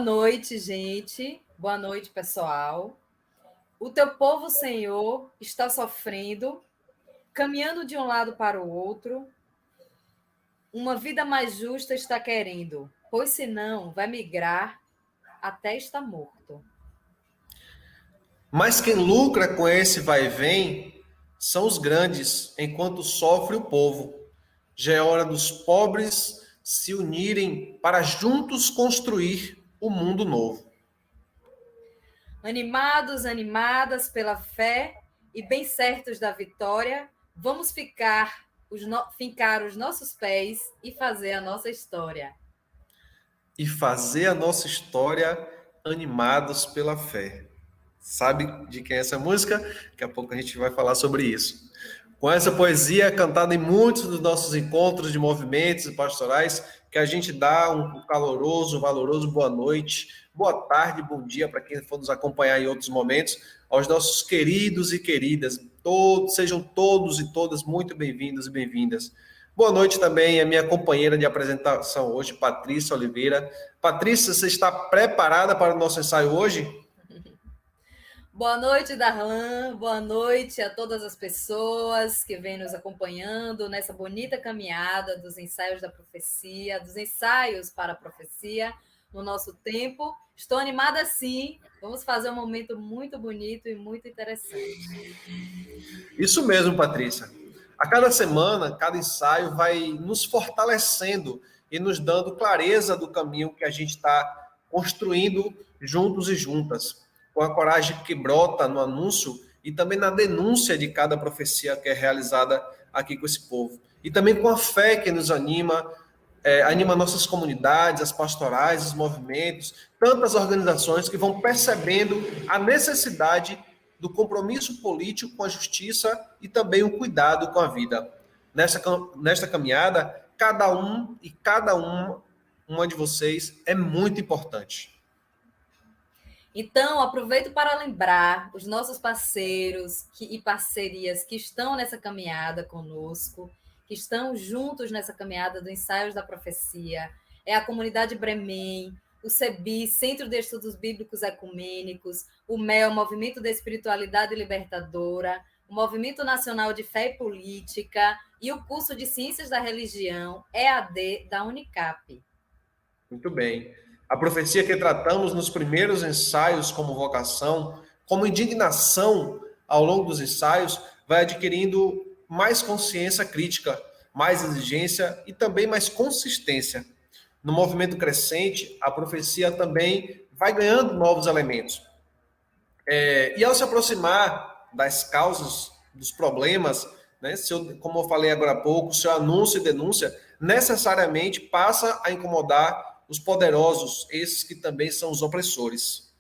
noite, gente. Boa noite, pessoal. O teu povo, Senhor, está sofrendo, caminhando de um lado para o outro. Uma vida mais justa está querendo, pois senão vai migrar até estar morto. Mas quem lucra com esse vai e vem são os grandes, enquanto sofre o povo. Já é hora dos pobres se unirem para juntos construir o mundo novo. Animados, animadas pela fé e bem certos da vitória, vamos fincar os nossos pés e fazer a nossa história. E fazer a nossa história animados pela fé. Sabe de quem é essa música? Daqui a pouco a gente vai falar sobre isso. Com essa poesia cantada em muitos dos nossos encontros de movimentos e pastorais, que a gente dá um caloroso, valoroso boa noite, boa tarde, bom dia para quem for nos acompanhar em outros momentos, aos nossos queridos e queridas, sejam todos e todas muito bem-vindos e bem-vindas. Boa noite também à minha companheira de apresentação hoje, Patrícia Oliveira. Patrícia, você está preparada para o nosso ensaio hoje? Boa noite, Darlan. Boa noite a todas as pessoas que vêm nos acompanhando nessa bonita caminhada dos ensaios da profecia, dos ensaios para a profecia no nosso tempo. Estou animada sim. Vamos fazer um momento muito bonito e muito interessante. Isso mesmo, Patrícia. A cada semana, cada ensaio vai nos fortalecendo e nos dando clareza do caminho que a gente está construindo juntos e juntas, com a coragem que brota no anúncio e também na denúncia de cada profecia que é realizada aqui com esse povo. E também com a fé que nos anima, anima nossas comunidades, as pastorais, os movimentos, tantas organizações que vão percebendo a necessidade do compromisso político com a justiça e também o cuidado com a vida. Nesta caminhada, cada um e cada uma de vocês é muito importante. Então, aproveito para lembrar os nossos parceiros e parcerias que estão nessa caminhada conosco, que estão juntos nessa caminhada do Ensaios da Profecia. É a Comunidade Bremem, o CEBI, Centro de Estudos Bíblicos Ecumênicos, o MEL, Movimento da Espiritualidade Libertadora, o Movimento Nacional de Fé e Política e o curso de Ciências da Religião, EAD, da Unicap. Muito bem. A profecia que tratamos nos primeiros ensaios como vocação, como indignação ao longo dos ensaios, vai adquirindo mais consciência crítica, mais exigência e também mais consistência. No movimento crescente, a profecia também vai ganhando novos elementos. E ao se aproximar das causas, dos problemas, né, como eu falei agora há pouco, seu anúncio e denúncia necessariamente passa a incomodar os poderosos, esses que também são os opressores.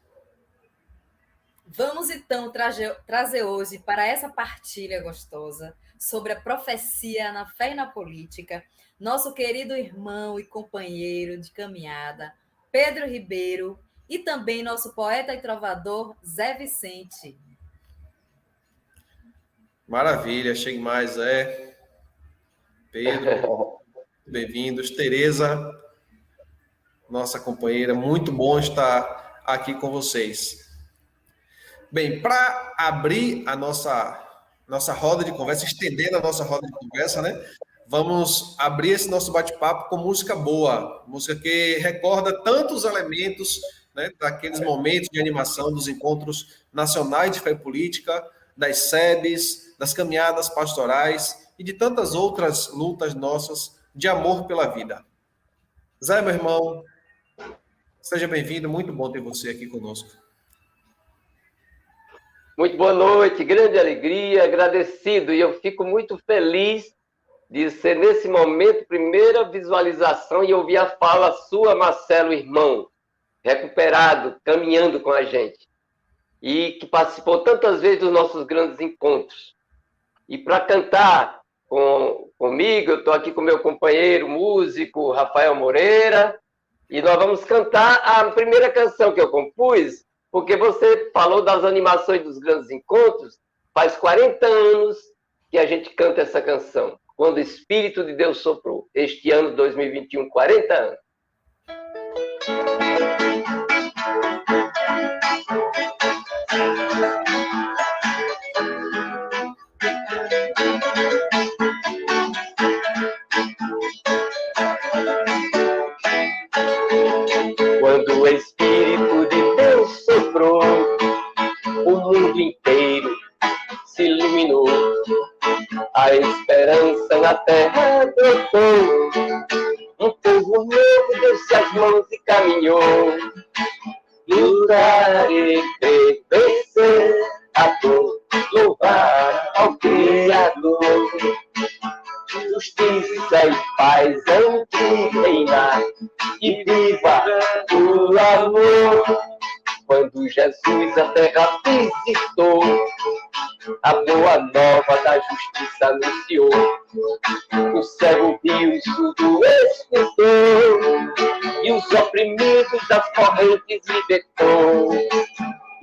Vamos então trazer hoje para essa partilha gostosa sobre a profecia na fé e na política, nosso querido irmão e companheiro de caminhada, Pedro Ribeiro, e também nosso poeta e trovador, Zé Vicente. Maravilha, chegue mais, Zé. Pedro, bem-vindos. Tereza, nossa companheira, muito bom estar aqui com vocês. Bem, para abrir a nossa roda de conversa, estender a nossa roda de conversa, né? Vamos abrir esse nosso bate-papo com música boa, música que recorda tantos elementos, né, daqueles momentos de animação dos encontros nacionais de fé e política, das SEBs, das caminhadas pastorais e de tantas outras lutas nossas de amor pela vida. Zé, meu irmão, seja bem-vindo, muito bom ter você aqui conosco. Muito boa noite, grande alegria, agradecido, e eu fico muito feliz de ser nesse momento, primeira visualização, e ouvir a fala sua, Marcelo, irmão, recuperado, caminhando com a gente, e que participou tantas vezes dos nossos grandes encontros. E para cantar comigo, eu estou aqui com meu companheiro músico, Rafael Moreira, e nós vamos cantar a primeira canção que eu compus, porque você falou das animações dos grandes encontros, faz 40 anos que a gente canta essa canção, Quando o Espírito de Deus Soprou, este ano 2021, 40 anos. iluminou, a esperança na terra brotou, um povo novo deu-se as mãos e caminhou. Lutar e crer, vencer a dor, louvar ao Criador. Justiça e paz hão de reinar, e viva o amor. Quando Jesus a terra visitou, a boa nova da justiça anunciou. O cego viu e surdo escutou, e os oprimidos das correntes libertou.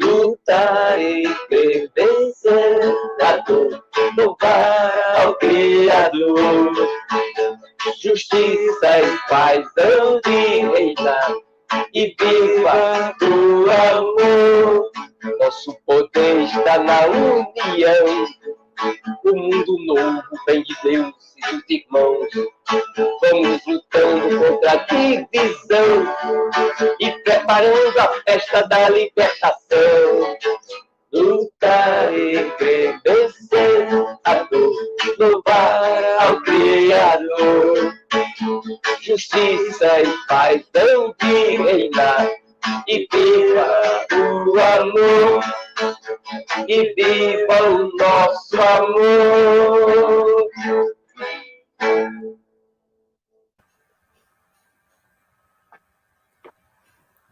Lutar e crer, vencer a dor, louvar ao Criador. Justiça e paz hão de reinar, e viva o amor. Nosso poder está na união, o mundo novo vem de Deus e dos irmãos. Vamos lutando contra a divisão e preparando a festa da libertação. Lutar e crer, vencer a dor, louvar ao Criador. Justiça e paz hão de reinar, e viva o amor, e viva o nosso amor.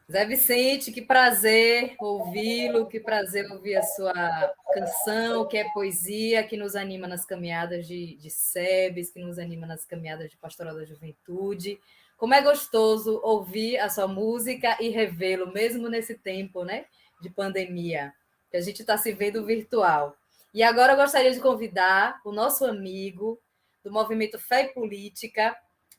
Zé Vicente, que prazer ouvi-lo, que prazer ouvir a sua canção, que é poesia, que nos anima nas caminhadas de SEBS, que nos anima nas caminhadas de Pastoral da Juventude. Como é gostoso ouvir a sua música e revê-lo, mesmo nesse tempo, né, de pandemia, que a gente está se vendo virtual. E agora eu gostaria de convidar o nosso amigo do Movimento Fé e Política,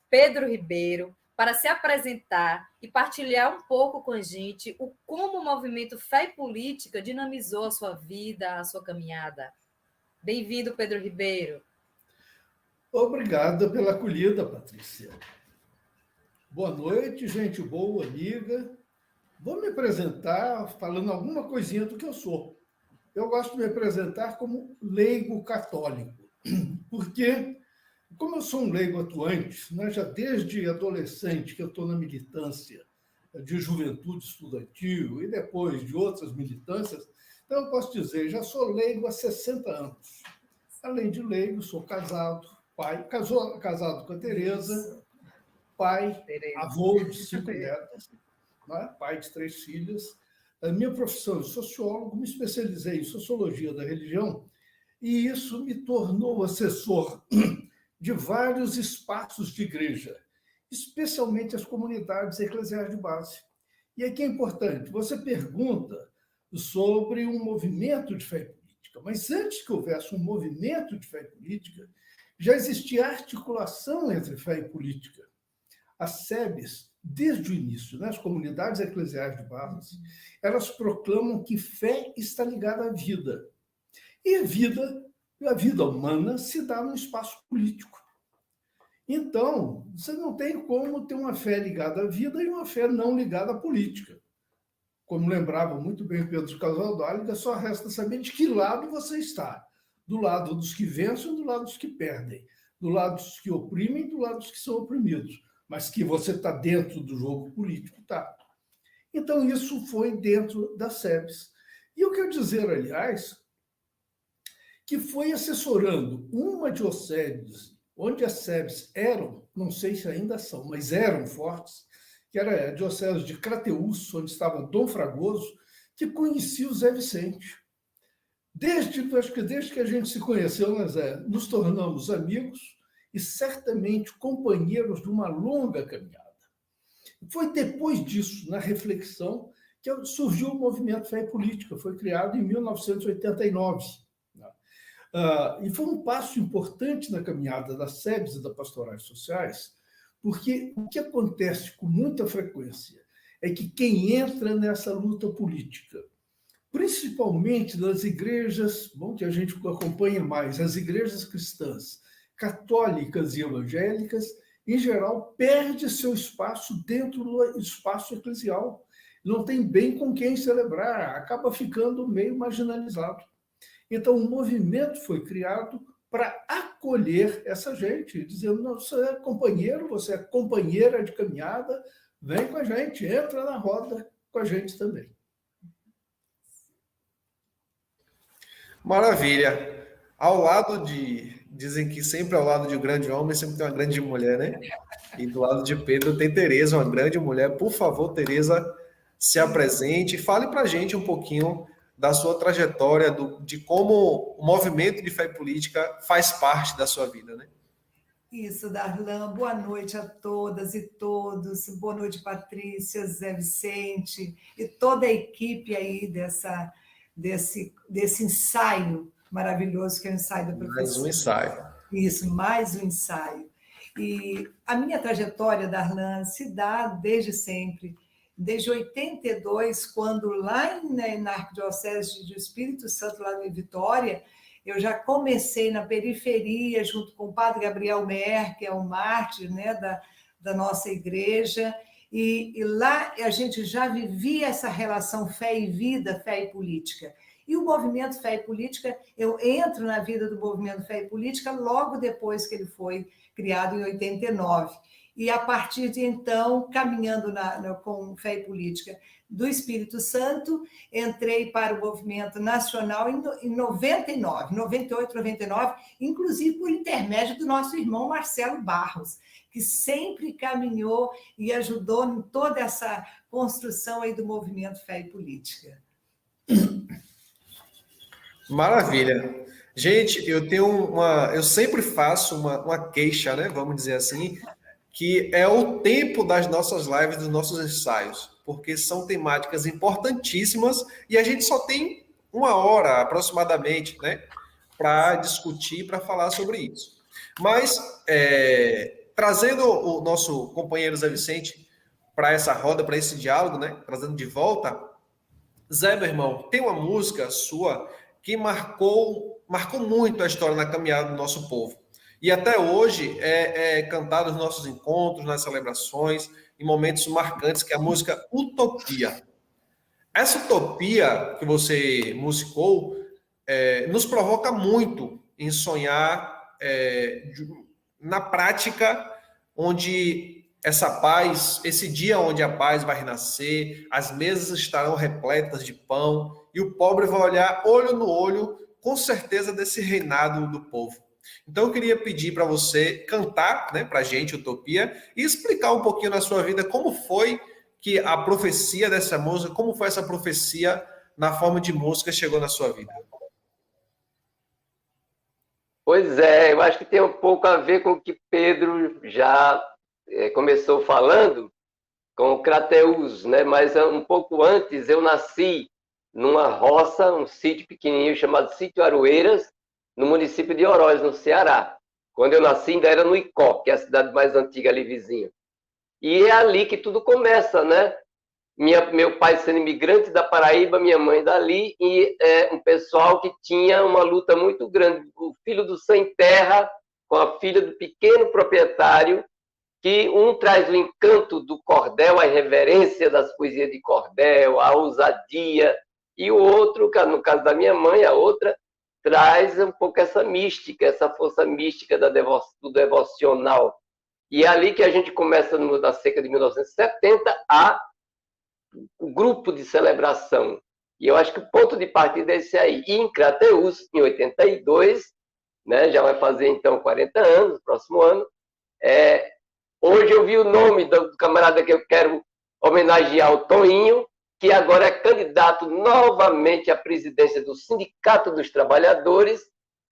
Pedro Ribeiro, para se apresentar e partilhar um pouco com a gente como o Movimento Fé e Política dinamizou a sua vida, a sua caminhada. Bem-vindo, Pedro Ribeiro. Obrigado pela acolhida, Patrícia. Boa noite, gente boa, amiga. Vou me apresentar falando alguma coisinha do que eu sou. Eu gosto de me apresentar como leigo católico, porque, como eu sou um leigo atuante, né, já desde adolescente que eu estou na militância de juventude estudantil e depois de outras militâncias, então eu posso dizer, já sou leigo há 60 anos. Além de leigo, sou casado, pai, casado com a Tereza, pai, avô de 5 netas, né, pai de 3 filhas. A minha profissão de sociólogo, me especializei em sociologia da religião, e isso me tornou assessor de vários espaços de igreja, especialmente as comunidades eclesiais de base. E aqui é importante, você pergunta sobre um movimento de fé e política, mas antes que houvesse um movimento de fé e política, já existia articulação entre fé e política. As SEBs, desde o início, né, as comunidades eclesiais de base, elas proclamam que fé está ligada à vida. E a vida humana se dá no espaço político. Então, você não tem como ter uma fé ligada à vida e uma fé não ligada à política. Como lembrava muito bem Pedro Casaldáliga, só resta saber de que lado você está. Do lado dos que vencem ou do lado dos que perdem. Do lado dos que oprimem e do lado dos que são oprimidos. Mas que você está dentro do jogo político, tá. Então, isso foi dentro das SEBs. E eu quero dizer, aliás, que foi assessorando uma diocese onde as SEBs eram, não sei se ainda são, mas eram fortes, que era a diocese de Crateús, onde estava Dom Fragoso, que conhecia o Zé Vicente. Acho que desde que a gente se conheceu, né, Zé, nos tornamos amigos e certamente companheiros de uma longa caminhada. Foi depois disso, na reflexão, que surgiu o Movimento Fé e Política, foi criado em 1989. E foi um passo importante na caminhada das SEBs e das pastorais sociais, porque o que acontece com muita frequência é que quem entra nessa luta política, principalmente nas igrejas, bom, que a gente acompanha mais, as igrejas cristãs, católicas e evangélicas, em geral, perde seu espaço dentro do espaço eclesial. Não tem bem com quem celebrar, acaba ficando meio marginalizado. Então, o movimento foi criado para acolher essa gente, dizendo, não, você é companheiro, você é companheira de caminhada, vem com a gente, entra na roda com a gente também. Maravilha. Ao lado de... Dizem que sempre ao lado de um grande homem, sempre tem uma grande mulher, né? E do lado de Pedro tem Tereza, uma grande mulher. Por favor, Tereza, se apresente e fale para a gente um pouquinho da sua trajetória, de como o movimento de fé e política faz parte da sua vida, né? Isso, Darlan. Boa noite a todas e todos. Boa noite, Patrícia, Zé Vicente e toda a equipe aí desse ensaio maravilhoso que é o ensaio da professora. Mais um ensaio. Isso, mais um ensaio. E a minha trajetória, Darlan, se dá desde sempre. Desde 82, quando lá na Arquidiocese do Espírito Santo, lá em Vitória, eu já comecei na periferia, junto com o padre Gabriel Mer, que é um mártir, né, da nossa igreja, e lá a gente já vivia essa relação fé e vida, fé e política. E o movimento Fé e Política, eu entro na vida do movimento Fé e Política logo depois que ele foi criado, em 89. E a partir de então, caminhando com Fé e Política do Espírito Santo, entrei para o movimento nacional em 99, 98, 99, inclusive por intermédio do nosso irmão Marcelo Barros, que sempre caminhou e ajudou em toda essa construção aí do movimento Fé e Política. Maravilha. Gente, eu sempre faço uma queixa, né? Vamos dizer assim, que é o tempo das nossas lives, dos nossos ensaios, porque são temáticas importantíssimas e a gente só tem 1 hora aproximadamente, né? Para discutir, para falar sobre isso. Mas, trazendo o nosso companheiro Zé Vicente para essa roda, para esse diálogo, né? Trazendo de volta, Zé, meu irmão, tem uma música sua que marcou muito a história na caminhada do nosso povo. E até hoje é cantado nos nossos encontros, nas celebrações, em momentos marcantes, que é a música Utopia. Essa utopia que você musicou nos provoca muito em sonhar na prática, onde essa paz, esse dia onde a paz vai renascer, as mesas estarão repletas de pão, e o pobre vai olhar olho no olho, com certeza, desse reinado do povo. Então, eu queria pedir para você cantar, né, para a gente, Utopia, e explicar um pouquinho na sua vida como foi que a profecia dessa música, como foi essa profecia na forma de música chegou na sua vida. Pois é, eu acho que tem um pouco a ver com o que Pedro já começou falando, com o Crateus, né? Mas um pouco antes eu nasci numa roça, um sítio pequenininho chamado Sítio Aroeiras, no município de Oroz, no Ceará. Quando eu nasci ainda era no Icó, que é a cidade mais antiga ali vizinha. E é ali que tudo começa, né? Meu pai sendo imigrante da Paraíba, minha mãe dali, e um pessoal que tinha uma luta muito grande. O filho do sem terra com a filha do pequeno proprietário, que um traz o encanto do cordel, a irreverência das poesias de cordel, a ousadia, e o outro, no caso da minha mãe, a outra, traz um pouco essa mística, essa força mística do devocional. E é ali que a gente começa, na cerca de 1970, o grupo de celebração. E eu acho que o ponto de partida é esse aí. E em Crateús, em 82, né, já vai fazer então 40 anos, próximo ano, hoje eu vi o nome do camarada que eu quero homenagear, o Toninho, que agora é candidato novamente à presidência do Sindicato dos Trabalhadores,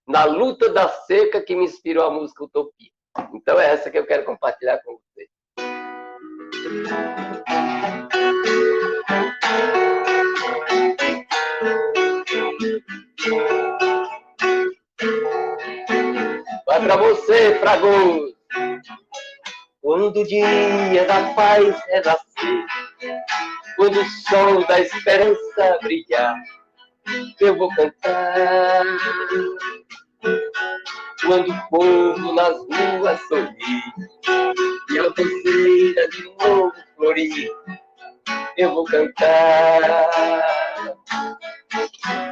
na luta da seca, que me inspirou a música Utopia. Então é essa que eu quero compartilhar com vocês. Vai para você, Fragoso! Quando o dia da paz renascer, quando o sol da esperança brilhar, eu vou cantar. Quando o povo nas ruas sorrir e a alvoreira de novo florir, eu vou cantar.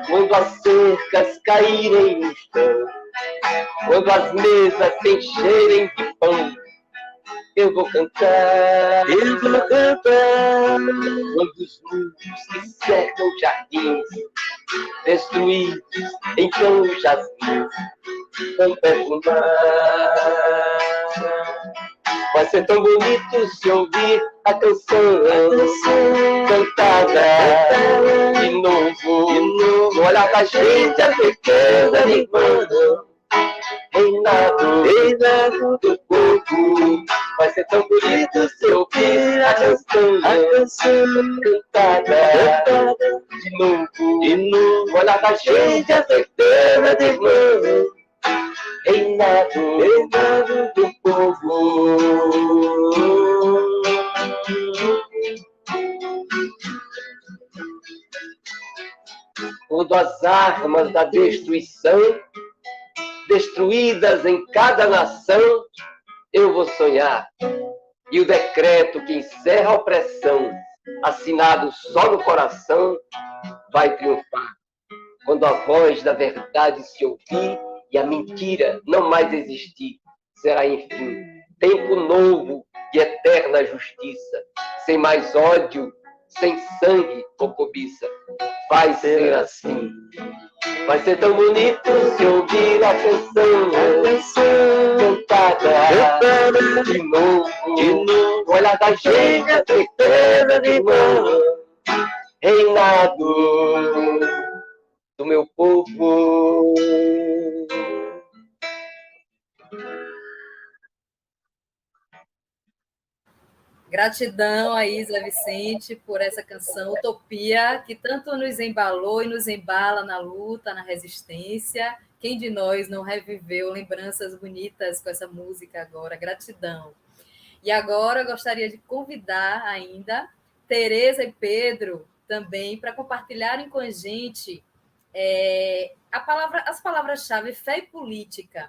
quando as cercas caírem no chão, quando as mesas se encherem de pão, eu vou cantar, quando os muros que cercam jardins, destruídos, então jasmins, vão perfumar. Vai ser tão bonito se ouvir a canção cantada de novo, no olhar da gente, a certeza de irmão, reinado do povo. Vai ser tão bonito se ouvir a canção cantada de novo, no olhar da gente, a certeza de irmão, reinado do povo. Quando as armas da destruição, destruídas em cada nação, eu vou sonhar. E o decreto que encerra a opressão, assinado só no coração, vai triunfar. Quando a voz da verdade se ouvir e a mentira não mais existir, será, enfim, tempo novo e eterna justiça, sem mais ódio, sem sangue ou cobiça. Vai ser assim. Vai ser tão bonito se ouvir a canção cantada de novo, no olhar da gente, a certeza de irmão, reinado do meu povo. Gratidão a Isa Vicente por essa canção Utopia, que tanto nos embalou e nos embala na luta, na resistência. Quem de nós não reviveu lembranças bonitas com essa música agora? Gratidão. E agora eu gostaria de convidar ainda Tereza e Pedro também para compartilharem com a gente as palavras-chave fé e política.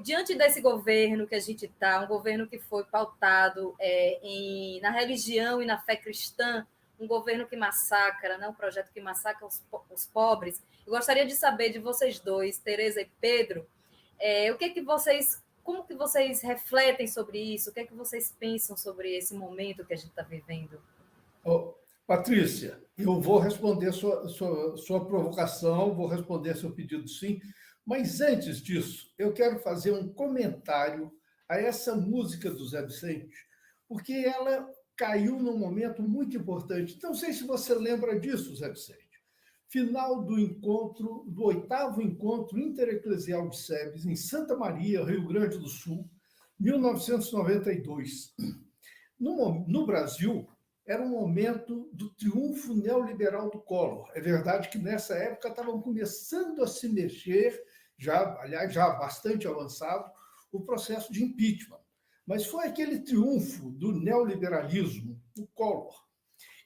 Diante desse governo que a gente está, um governo que foi pautado na religião e na fé cristã, um governo que massacra, né? Um projeto que massacra os pobres, eu gostaria de saber de vocês dois, Tereza e Pedro, como que vocês refletem sobre isso, o que é que vocês pensam sobre esse momento que a gente está vivendo? Patrícia, eu vou responder sua provocação, vou responder seu pedido sim, mas antes disso, eu quero fazer um comentário a essa música do Zé Vicente, porque ela caiu num momento muito importante. Não sei se você lembra disso, Zé Vicente. Final do 8º Encontro Intereclesial de SEBS, em Santa Maria, Rio Grande do Sul, 1992. No Brasil, era um momento do triunfo neoliberal do Collor. É verdade que nessa época estavam começando a se mexer, já bastante avançado, o processo de impeachment. Mas foi aquele triunfo do neoliberalismo, do Collor.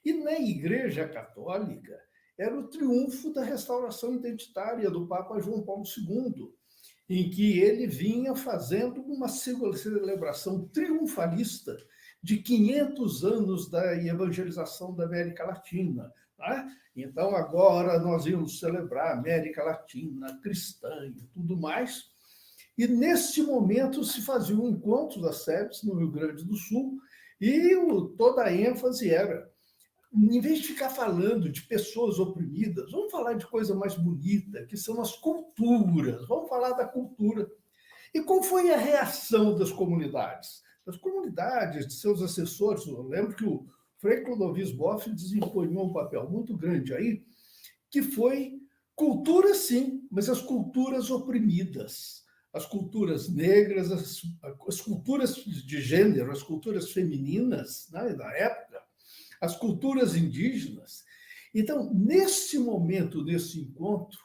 E na Igreja Católica era o triunfo da restauração identitária do Papa João Paulo II, em que ele vinha fazendo uma celebração triunfalista de 500 anos da evangelização da América Latina. Né? Então, agora nós íamos celebrar a América Latina, cristã e tudo mais. E, nesse momento, se fazia um encontro das SEBS no Rio Grande do Sul e toda a ênfase era, em vez de ficar falando de pessoas oprimidas, vamos falar de coisa mais bonita, que são as culturas, vamos falar da cultura. E qual foi a reação das comunidades? Das comunidades, de seus assessores. Eu lembro que o Frei Clodovis Boff desempenhou um papel muito grande aí, que foi cultura, sim, mas as culturas oprimidas, as culturas negras, as culturas de gênero, as culturas femininas, né, da época, as culturas indígenas. Então, nesse momento, nesse encontro,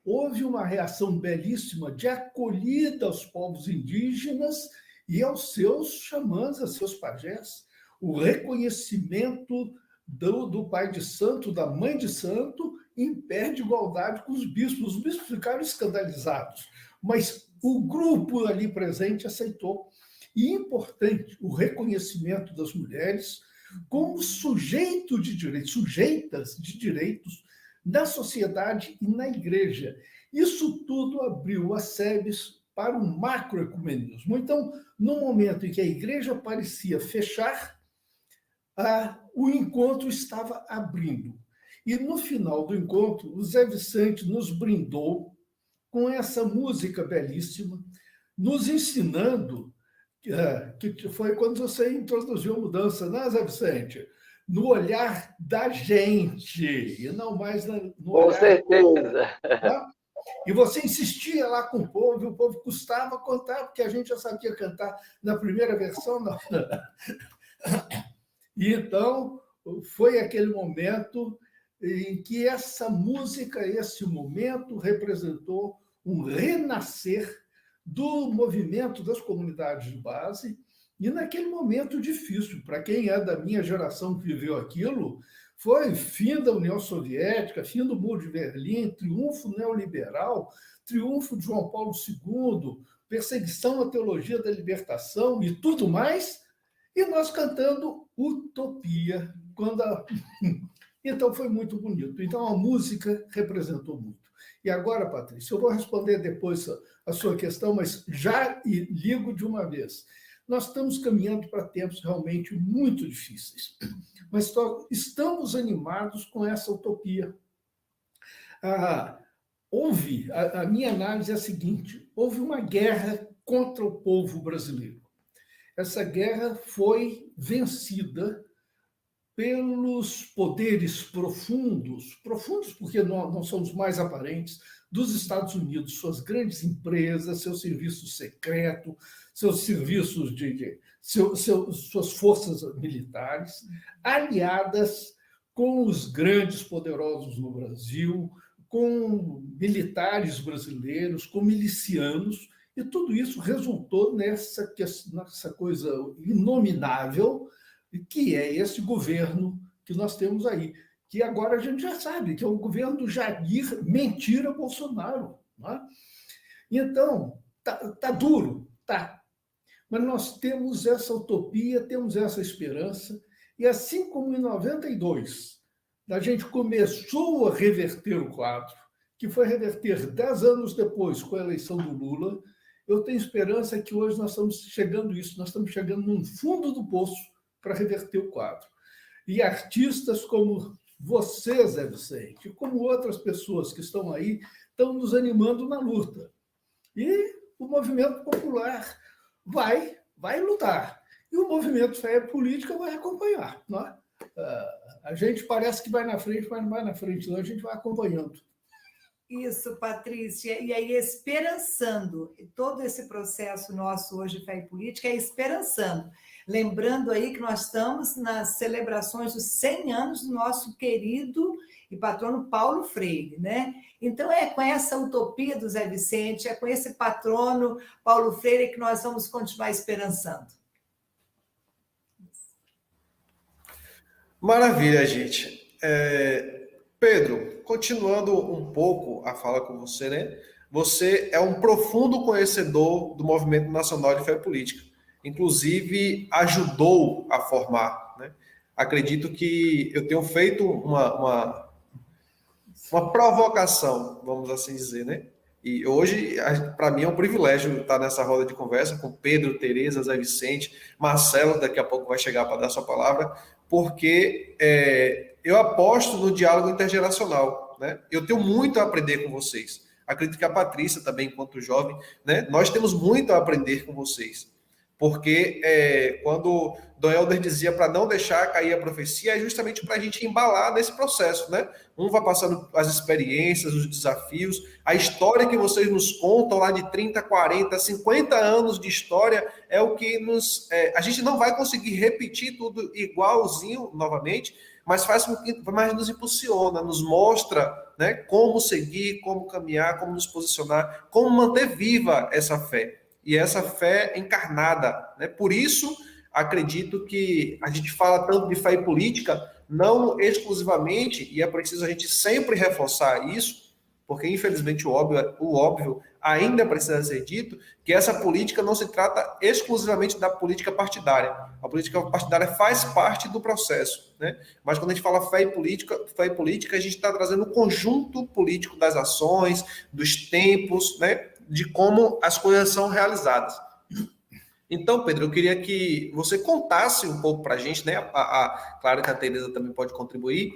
houve uma reação belíssima de acolhida aos povos indígenas e aos seus xamãs, aos seus pajés, o reconhecimento do pai de santo, da mãe de santo, em pé de igualdade com os bispos. Os bispos ficaram escandalizados, mas o grupo ali presente aceitou. E importante, o reconhecimento das mulheres como sujeito de direitos, sujeitas de direitos na sociedade e na igreja. Isso tudo abriu as SEBs para o macroecumenismo. Então, no momento em que a igreja parecia fechar, o encontro estava abrindo. E no final do encontro, o Zé Vicente nos brindou com essa música belíssima, nos ensinando, que foi quando você introduziu a mudança, né, Zé Vicente? No olhar da gente, e não mais no olhar... Com certeza. Tá? E você insistia lá com o povo custava contar, porque a gente já sabia cantar na primeira versão. Não. E então, foi aquele momento em que essa música, esse momento, representou um renascer do movimento das comunidades de base, e naquele momento difícil, para quem é da minha geração que viveu aquilo, foi fim da União Soviética, fim do Muro de Berlim, triunfo neoliberal, triunfo de João Paulo II, perseguição à teologia da libertação e tudo mais, e nós cantando Utopia. Então foi muito bonito. Então a música representou muito. E agora, Patrícia, eu vou responder depois a sua questão, mas já ligo de uma vez. Nós estamos caminhando para tempos realmente muito difíceis, mas estamos animados com essa utopia. A minha análise é a seguinte: houve uma guerra contra o povo brasileiro. Essa guerra foi vencida pelos poderes profundos porque não são os mais aparentes, dos Estados Unidos, suas grandes empresas, seu serviço secreto, seus serviços suas forças militares, aliadas com os grandes poderosos no Brasil, com militares brasileiros, com milicianos, e tudo isso resultou nessa coisa inominável, que é esse governo que nós temos aí, que agora a gente já sabe, que é o governo do Jair Mentira Bolsonaro. Não é? Então, tá duro, tá. Mas nós temos essa utopia, temos essa esperança, e assim como em 92, a gente começou a reverter o quadro, que foi reverter 10 anos depois com a eleição do Lula, eu tenho esperança que hoje nós estamos chegando no fundo do poço para reverter o quadro. E artistas como você, Zé Vicente, como outras pessoas que estão aí, estão nos animando na luta. E o movimento popular vai lutar. E o movimento Fé e Política vai acompanhar. Não é? A gente parece que vai na frente, mas não vai na frente, não. A gente vai acompanhando. Isso, Patrícia. E aí, esperançando. Todo esse processo nosso hoje, Fé e Política, é esperançando. Lembrando aí que nós estamos nas celebrações dos 100 anos do nosso querido e patrono Paulo Freire, né? Então, é com essa utopia do Zé Vicente, é com esse patrono Paulo Freire que nós vamos continuar esperançando. Maravilha, gente. Pedro, continuando um pouco a fala com você, né? Você é um profundo conhecedor do Movimento Nacional de Fé e Política. Inclusive, ajudou a formar, né? Acredito que eu tenho feito uma provocação, vamos assim dizer, né? E hoje, para mim, é um privilégio estar nessa roda de conversa com Pedro, Tereza, Zé Vicente, Marcelo, daqui a pouco vai chegar para dar sua palavra, porque eu aposto no diálogo intergeracional, né? Eu tenho muito a aprender com vocês. Acredito que a Patrícia também, enquanto jovem, né? Nós temos muito a aprender com vocês. Porque quando Dom Helder dizia para não deixar cair a profecia, é justamente para a gente embalar nesse processo, né? Um vai passando as experiências, os desafios, a história que vocês nos contam lá de 30, 40, 50 anos de história é o que a gente não vai conseguir repetir tudo igualzinho novamente, mas mas nos impulsiona, nos mostra, né, como seguir, como caminhar, como nos posicionar, como manter viva essa fé. E essa fé encarnada, né? Por isso, acredito que a gente fala tanto de fé e política, não exclusivamente, e é preciso a gente sempre reforçar isso, porque, infelizmente, o óbvio ainda precisa ser dito que essa política não se trata exclusivamente da política partidária. A política partidária faz parte do processo, né? Mas quando a gente fala fé e política, a gente está trazendo o conjunto político das ações, dos tempos, né? De como as coisas são realizadas. Então, Pedro, eu queria que você contasse um pouco para a gente, né? Claro que a Tereza também pode contribuir.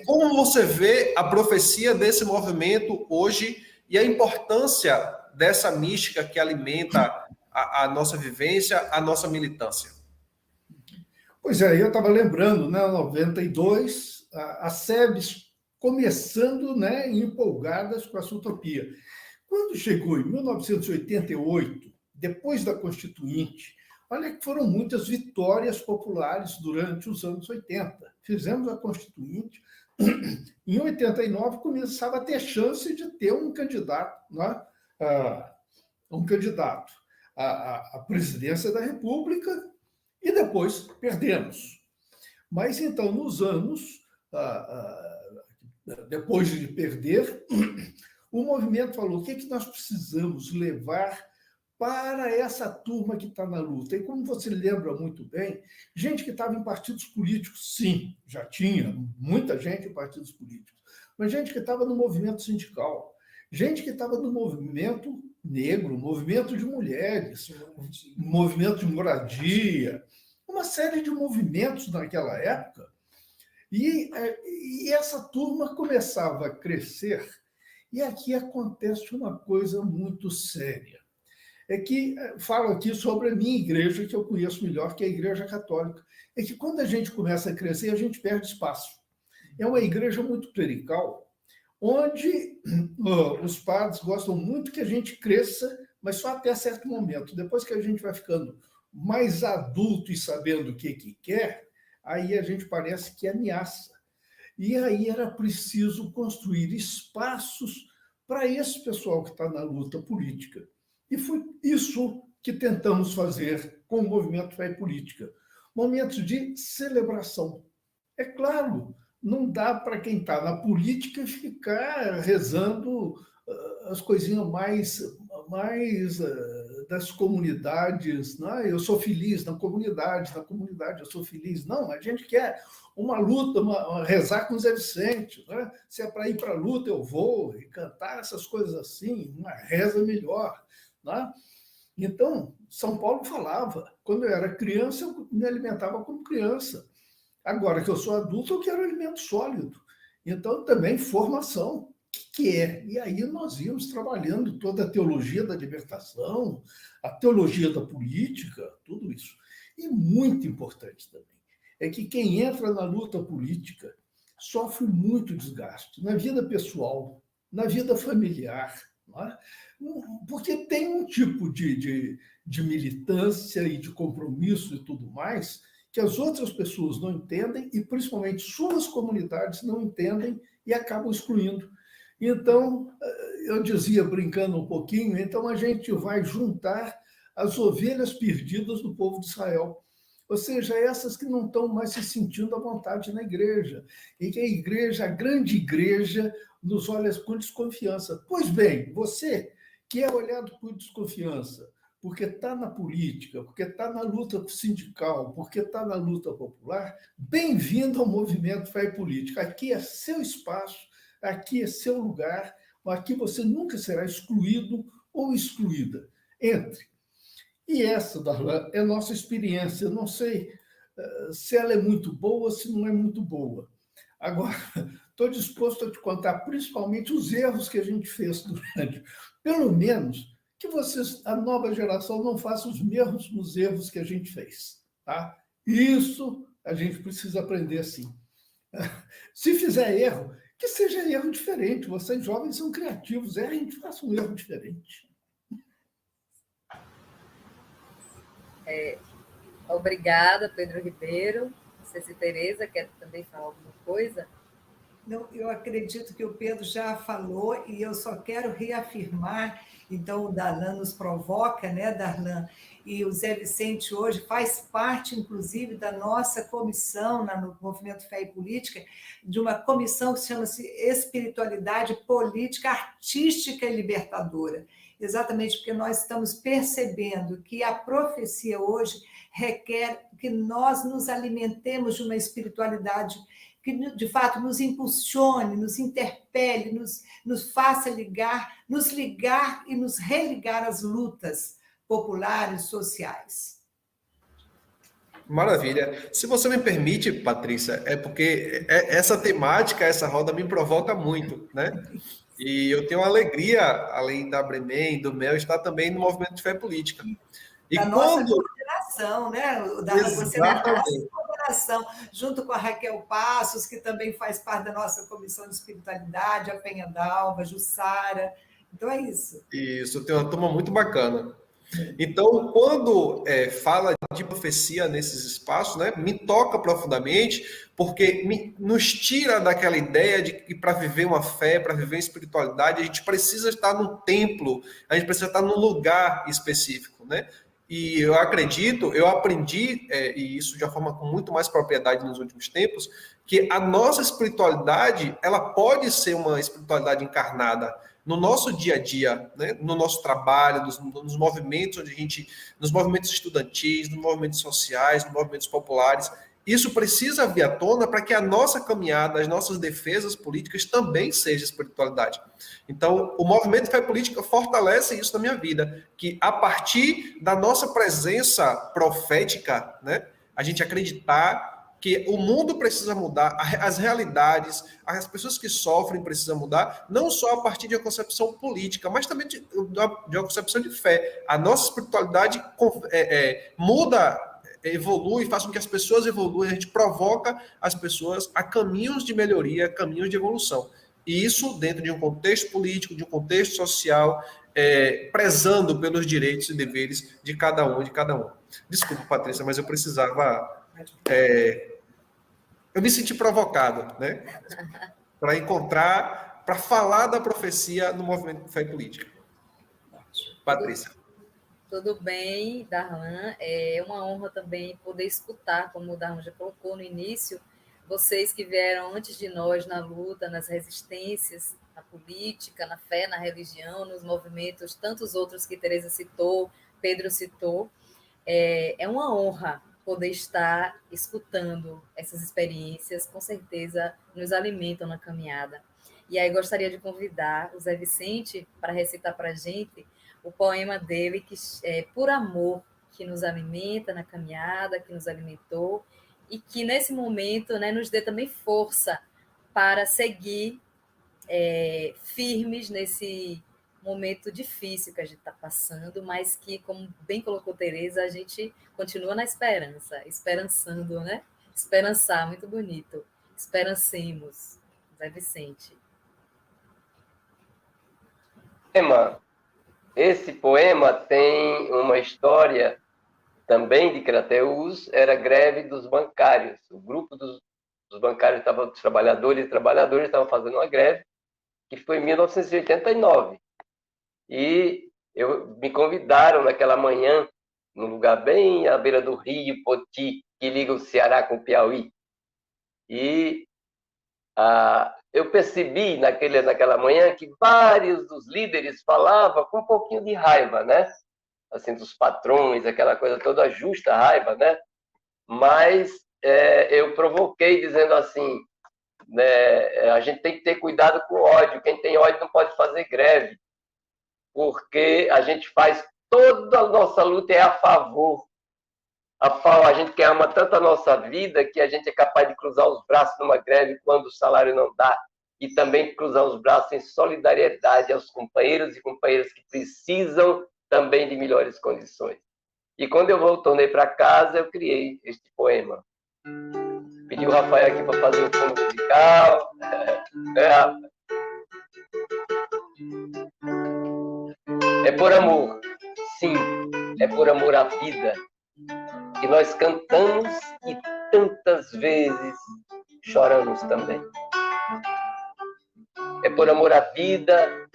Como você vê a profecia desse movimento hoje e a importância dessa mística que alimenta a nossa vivência, a nossa militância? Pois é, eu estava lembrando, né, em 92, as SEBs começando, né, empolgadas com essa utopia. Quando chegou em 1988, depois da Constituinte, olha que foram muitas vitórias populares durante os anos 80. Fizemos a Constituinte. Em 89, começava a ter chance de ter um candidato, né? À presidência da República, e depois perdemos. Mas, então, nos anos, depois de perder, o movimento falou: o que é que nós precisamos levar para essa turma que está na luta? E como você lembra muito bem, gente que estava em partidos políticos, sim, já tinha muita gente em partidos políticos, mas gente que estava no movimento sindical, gente que estava no movimento negro, movimento de mulheres, movimento de moradia, uma série de movimentos naquela época. E essa turma começava a crescer, e aqui acontece uma coisa muito séria. É que falo aqui sobre a minha igreja, que eu conheço melhor, que é a Igreja Católica. É que quando a gente começa a crescer, a gente perde espaço. É uma igreja muito clerical, onde os padres gostam muito que a gente cresça, mas só até certo momento. Depois que a gente vai ficando mais adulto e sabendo o que quer, aí a gente parece que ameaça. E aí era preciso construir espaços para esse pessoal que está na luta política. E foi isso que tentamos fazer com o Movimento Fé e Política. Momentos de celebração. É claro, não dá para quem está na política ficar rezando as coisinhas mais das comunidades. Né? Eu sou feliz na comunidade eu sou feliz. Não, a gente quer uma luta, rezar com Zé Vicente. Né? Se é para ir para a luta, eu vou, e cantar essas coisas assim, uma reza melhor. Né? Então, São Paulo falava, quando eu era criança, eu me alimentava como criança. Agora que eu sou adulto, eu quero alimento sólido. Então, também formação. O que é? E aí nós íamos trabalhando toda a teologia da libertação, a teologia da política, tudo isso. E muito importante também, é que quem entra na luta política sofre muito desgaste na vida pessoal, na vida familiar, não é? Porque tem um tipo de militância e de compromisso e tudo mais que as outras pessoas não entendem e, principalmente, suas comunidades não entendem e acabam excluindo. Então, eu dizia, brincando um pouquinho, então a gente vai juntar as ovelhas perdidas do povo de Israel. Ou seja, essas que não estão mais se sentindo à vontade na igreja. E que a igreja, a grande igreja, nos olha com desconfiança. Pois bem, você que é olhado por desconfiança, porque está na política, porque está na luta sindical, porque está na luta popular, bem-vindo ao Movimento Fé e Política. Aqui é seu espaço, aqui é seu lugar, aqui você nunca será excluído ou excluída. Entre. E essa, Darlan, é a nossa experiência. Eu não sei se ela é muito boa ou se não é muito boa. Agora, estou disposto a te contar principalmente os erros que a gente fez durante. Pelo menos que vocês, a nova geração, não faça os mesmos erros que a gente fez. Tá? Isso a gente precisa aprender assim. Se fizer erro, que seja erro diferente. Vocês jovens são criativos, a gente faça um erro diferente. Obrigada, Pedro Ribeiro. Não sei se Tereza quer também falar alguma coisa. Não, eu acredito que o Pedro já falou e eu só quero reafirmar. Então, o Darlan nos provoca, né, Darlan? E o Zé Vicente hoje faz parte, inclusive, da nossa comissão no Movimento Fé e Política, de uma comissão que chama-se Espiritualidade Política Artística e Libertadora. exatamente porque nós estamos percebendo que a profecia hoje requer que nós nos alimentemos de uma espiritualidade que, de fato, nos impulsione, nos interpele, nos faça nos ligar e nos religar às lutas populares, sociais. Maravilha. Se você me permite, Patrícia, é porque essa temática, essa roda me provoca muito, né? E eu tenho alegria, além da Bremen, do MEL, estar também no movimento de fé política. E da nossa coordenação, né? Você na nossa coordenação, junto com a Raquel Passos, que também faz parte da nossa comissão de espiritualidade, a Penha Dalva, a Jussara. Então é isso. Isso, tem uma turma muito bacana. Então, quando fala de profecia nesses espaços, né, me toca profundamente, porque nos tira daquela ideia de que para viver uma fé, para viver uma espiritualidade, a gente precisa estar num templo, a gente precisa estar num lugar específico, né? E eu acredito, eu aprendi, e isso de uma forma com muito mais propriedade nos últimos tempos, que a nossa espiritualidade, ela pode ser uma espiritualidade encarnada no nosso dia a dia, né? No nosso trabalho, nos movimentos onde a gente, nos movimentos estudantis, nos movimentos sociais, nos movimentos populares. Isso precisa vir à tona para que a nossa caminhada, as nossas defesas políticas também seja espiritualidade. Então, o movimento de fé política fortalece isso na minha vida, que a partir da nossa presença profética, né, a gente acreditar que o mundo precisa mudar, as realidades, as pessoas que sofrem precisam mudar, não só a partir de uma concepção política, mas também de uma concepção de fé. A nossa espiritualidade muda, evolui, faz com que as pessoas evoluam, a gente provoca as pessoas a caminhos de melhoria, caminhos de evolução. E isso dentro de um contexto político, de um contexto social, prezando pelos direitos e deveres de cada um e de cada um. Desculpa, Patrícia, mas eu precisava... eu me senti provocado, né? Para falar da profecia no movimento de fé política. Patrícia. Tudo bem, Darlan. É uma honra também poder escutar, como o Darlan já colocou no início, vocês que vieram antes de nós na luta, nas resistências, na política, na fé, na religião, nos movimentos, tantos outros que Tereza citou, Pedro citou. É uma honra poder estar escutando essas experiências, com certeza nos alimentam na caminhada. E aí gostaria de convidar o Zé Vicente para recitar para a gente o poema dele, que é Por Amor, que nos alimenta na caminhada, que nos alimentou, e que nesse momento, né, nos dê também força para seguir firmes nesse momento difícil que a gente está passando, mas que, como bem colocou Tereza, a gente continua na esperança, esperançando, né? Esperançar, muito bonito. Esperancemos, Zé Vicente. Esse poema tem uma história também de Crateús, era greve dos bancários. O grupo dos bancários, dos trabalhadores e trabalhadoras estavam fazendo uma greve, que foi em 1989. E me convidaram naquela manhã, num lugar bem à beira do rio Poti, que liga o Ceará com o Piauí. E eu percebi naquela manhã que vários dos líderes falavam com um pouquinho de raiva, né? Assim, dos patrões, aquela coisa toda justa raiva, né? Mas eu provoquei dizendo assim, né, a gente tem que ter cuidado com o ódio. Quem tem ódio não pode fazer greve, porque a gente faz toda a nossa luta a favor. A gente que ama tanto a nossa vida que a gente é capaz de cruzar os braços numa greve quando o salário não dá, e também cruzar os braços em solidariedade aos companheiros e companheiras que precisam também de melhores condições. E quando eu voltei para casa, eu criei este poema. Pedi o Rafael aqui para fazer o fundo musical. É por amor, sim, é por amor à vida que nós cantamos e tantas vezes choramos também. É por amor à vida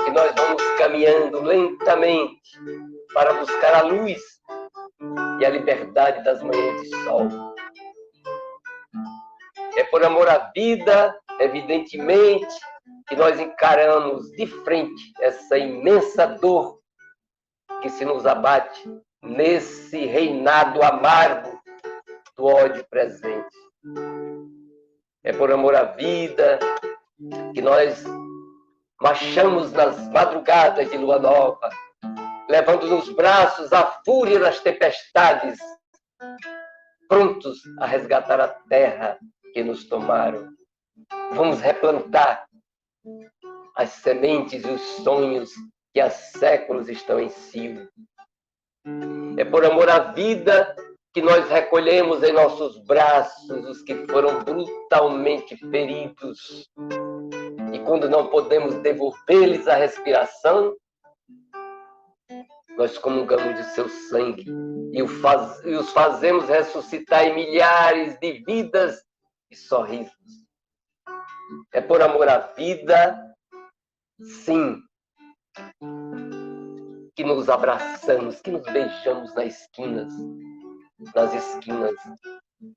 que nós vamos caminhando lentamente para buscar a luz e a liberdade das manhãs de sol. É por amor à vida, evidentemente, que nós encaramos de frente essa imensa dor que se nos abate nesse reinado amargo do ódio presente. É por amor à vida que nós marchamos nas madrugadas de lua nova, levando nos braços a fúria das tempestades, prontos a resgatar a terra que nos tomaram. Vamos replantar as sementes e os sonhos que há séculos estão em cio. É por amor à vida que nós recolhemos em nossos braços os que foram brutalmente feridos. E quando não podemos devolver-lhes a respiração, nós comungamos de seu sangue e os fazemos ressuscitar em milhares de vidas e sorrisos. É por amor à vida, sim, que nos abraçamos, que nos beijamos nas esquinas,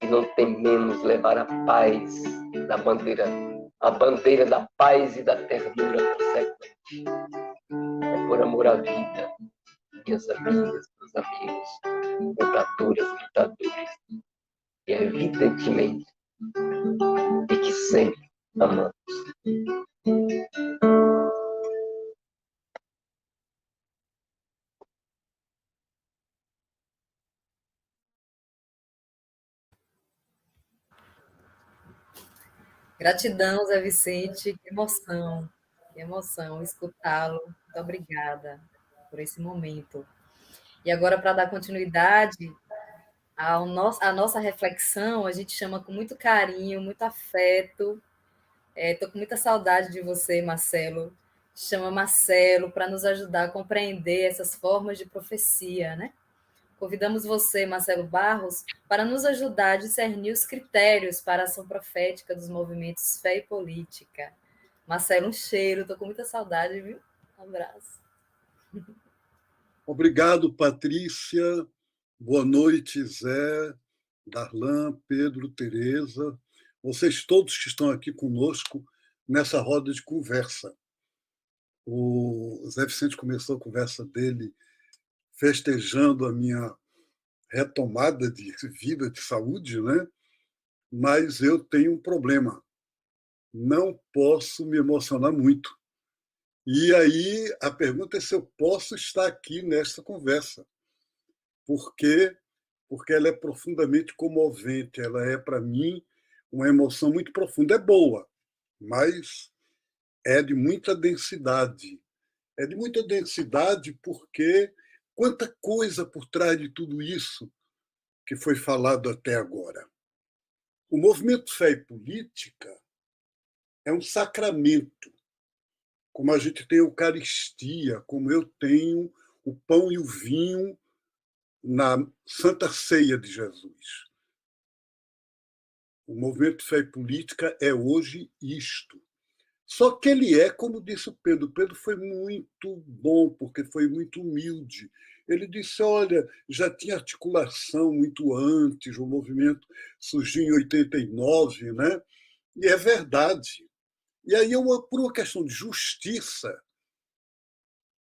e não tememos levar a paz da bandeira, a bandeira da paz e da ternura consequente. É por amor à vida, minhas amigas, meus amigos, lutadoras, lutadores, e evidentemente de que sempre amamos. Gratidão, Zé Vicente, que emoção escutá-lo. Muito obrigada por esse momento. E agora, para dar continuidade à nossa reflexão, a gente chama com muito carinho, muito afeto. Estou com muita saudade de você, Marcelo. Chama Marcelo para nos ajudar a compreender essas formas de profecia, né? Convidamos você, Marcelo Barros, para nos ajudar a discernir os critérios para a ação profética dos movimentos Fé e Política. Marcelo, um cheiro, estou com muita saudade, viu? Um abraço. Obrigado, Patrícia. Boa noite, Zé, Darlan, Pedro, Tereza. Vocês todos que estão aqui conosco nessa roda de conversa. O Zé Vicente começou a conversa dele festejando a minha retomada de vida, de saúde, né? Mas eu tenho um problema. Não posso me emocionar muito. E aí a pergunta é se eu posso estar aqui nesta conversa. Por quê? Porque ela é profundamente comovente. Ela é, para mim, uma emoção muito profunda. É boa, mas é de muita densidade. É de muita densidade porque quanta coisa por trás de tudo isso que foi falado até agora. O movimento Fé e Política é um sacramento, como a gente tem a Eucaristia, como eu tenho o pão e o vinho na Santa Ceia de Jesus. O movimento Fé e Política é hoje isto. Só que ele é, como disse o Pedro. Pedro foi muito bom, porque foi muito humilde. Ele disse, olha, já tinha articulação muito antes, o movimento surgiu em 89, né? E é verdade. E aí, por uma questão de justiça,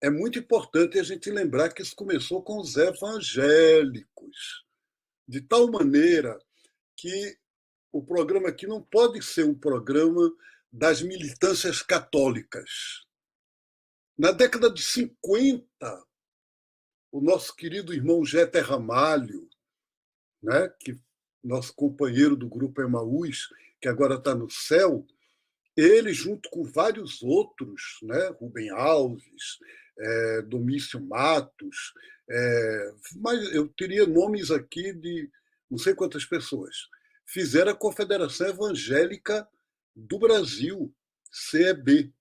é muito importante a gente lembrar que isso começou com os evangélicos, de tal maneira que o programa aqui não pode ser um programa das militâncias católicas. Na década de 50, o nosso querido irmão Jeter Ramalho, né, nosso companheiro do grupo Emaús, que agora está no céu, ele, junto com vários outros, né, Rubem Alves, Domício Matos, mas eu teria nomes aqui de não sei quantas pessoas, fizeram a Confederação Evangélica do Brasil, CEB.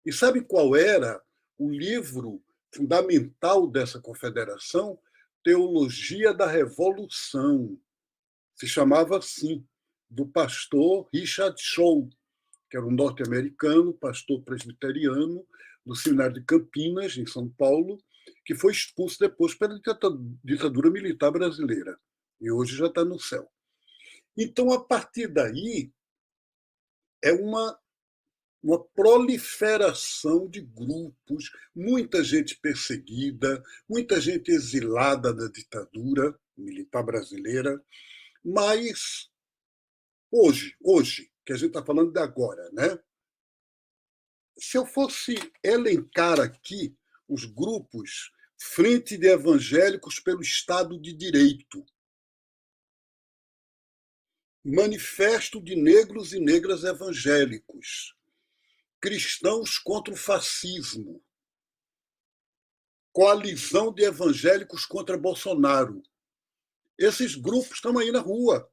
E sabe qual era o livro fundamental dessa confederação? Teologia da Revolução. Se chamava assim, do pastor Richard Shaw, que era um norte-americano, pastor presbiteriano, do Seminário de Campinas, em São Paulo, que foi expulso depois pela ditadura militar brasileira. E hoje já está no céu. Então, a partir daí, é uma uma proliferação de grupos, muita gente perseguida, muita gente exilada da ditadura militar brasileira, mas hoje, que a gente está falando de agora, né? Se eu fosse elencar aqui os grupos Frente de Evangélicos pelo Estado de Direito, Manifesto de Negros e Negras Evangélicos, Cristãos contra o Fascismo, Coalizão de Evangélicos contra Bolsonaro. Esses grupos estão aí na rua,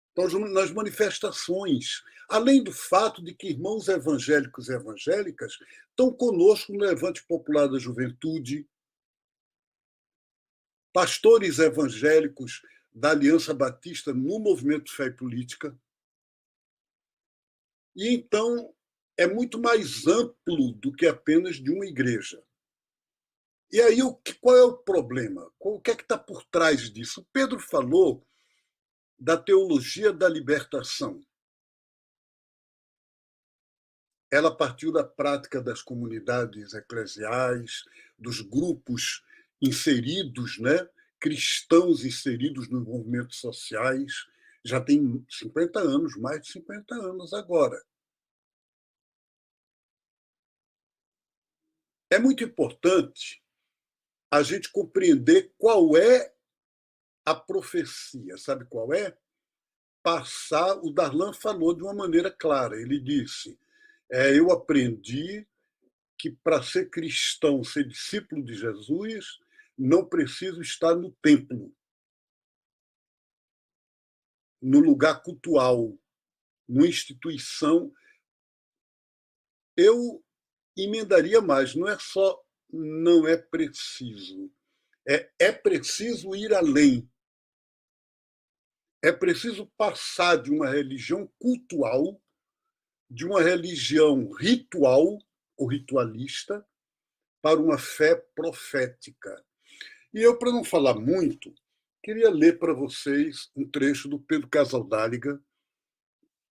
estão nas manifestações, além do fato de que irmãos evangélicos e evangélicas estão conosco no Levante Popular da Juventude, pastores evangélicos da Aliança Batista no Movimento Fé e Política. E então é muito mais amplo do que apenas de uma igreja. E aí, qual é o problema? O que é que está por trás disso? Pedro falou da teologia da libertação. Ela partiu da prática das comunidades eclesiais, dos grupos inseridos, né? Cristãos inseridos nos movimentos sociais. Já tem 50 anos, mais de 50 anos agora. É muito importante a gente compreender qual é a profecia. Sabe qual é? Passar, o Darlan falou de uma maneira clara. Ele disse, eu aprendi que para ser cristão, ser discípulo de Jesus, não preciso estar no templo, no lugar cultual, numa instituição. Eu emendaria mais, não é só não é preciso, é preciso ir além. É preciso passar de uma religião cultual, de uma religião ritual ou ritualista, para uma fé profética. E eu, para não falar muito, queria ler para vocês um trecho do Pedro Casaldáliga,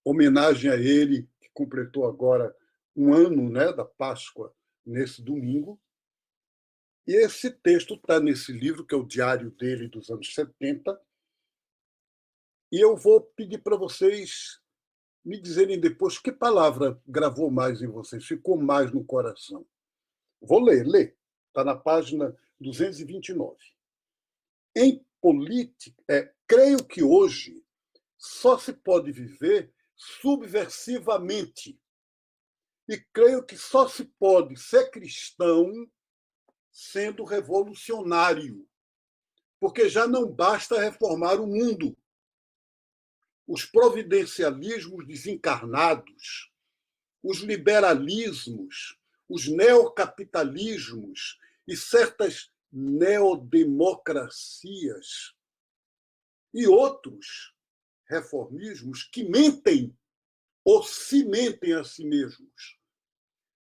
homenagem a ele, que completou agora um ano, né, da Páscoa, nesse domingo. E esse texto está nesse livro, que é o diário dele dos anos 70. E eu vou pedir para vocês me dizerem depois que palavra gravou mais em vocês, ficou mais no coração. Vou ler. Está na página 229. Em política, creio que hoje só se pode viver subversivamente. E creio que só se pode ser cristão sendo revolucionário, porque já não basta reformar o mundo. Os providencialismos desencarnados, os liberalismos, os neocapitalismos e certas neodemocracias e outros reformismos que mentem ou se mentem a si mesmos,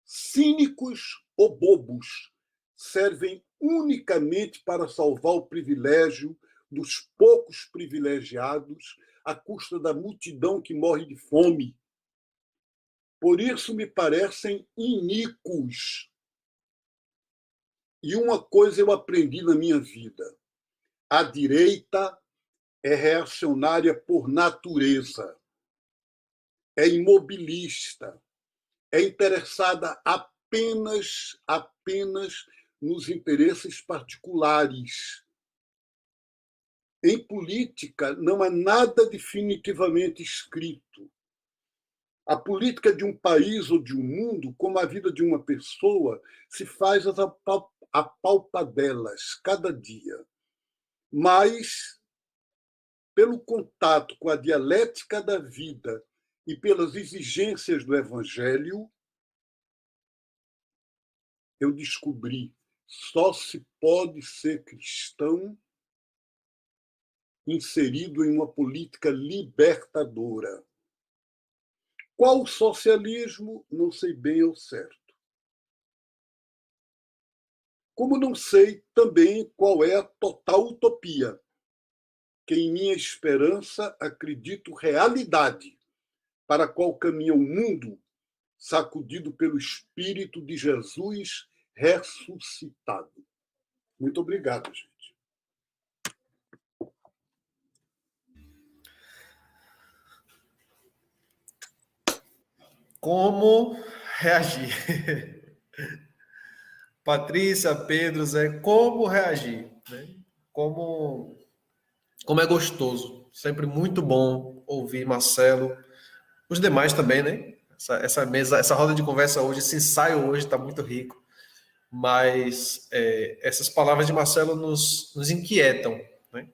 cínicos ou bobos, servem unicamente para salvar o privilégio dos poucos privilegiados à custa da multidão que morre de fome. Por isso me parecem iníquos. E uma coisa eu aprendi na minha vida: a direita é reacionária por natureza, é imobilista, é interessada apenas nos interesses particulares. Em política, não há nada definitivamente escrito. A política de um país ou de um mundo, como a vida de uma pessoa, se faz às apalpadelas, cada dia. Mas, pelo contato com a dialética da vida e pelas exigências do Evangelho, eu descobri só se pode ser cristão inserido em uma política libertadora. Qual o socialismo? Não sei bem ao certo. Como não sei também qual é a total utopia, que em minha esperança acredito realidade, para a qual caminha o mundo sacudido pelo Espírito de Jesus ressuscitado. Muito obrigado, gente. Como reagir? Patrícia, Pedro, Zé, como reagir? Né? Como é gostoso. Sempre muito bom ouvir Marcelo. Os demais também, né? Essa mesa, essa roda de conversa hoje, esse ensaio hoje está muito rico. Mas essas palavras de Marcelo nos inquietam, né?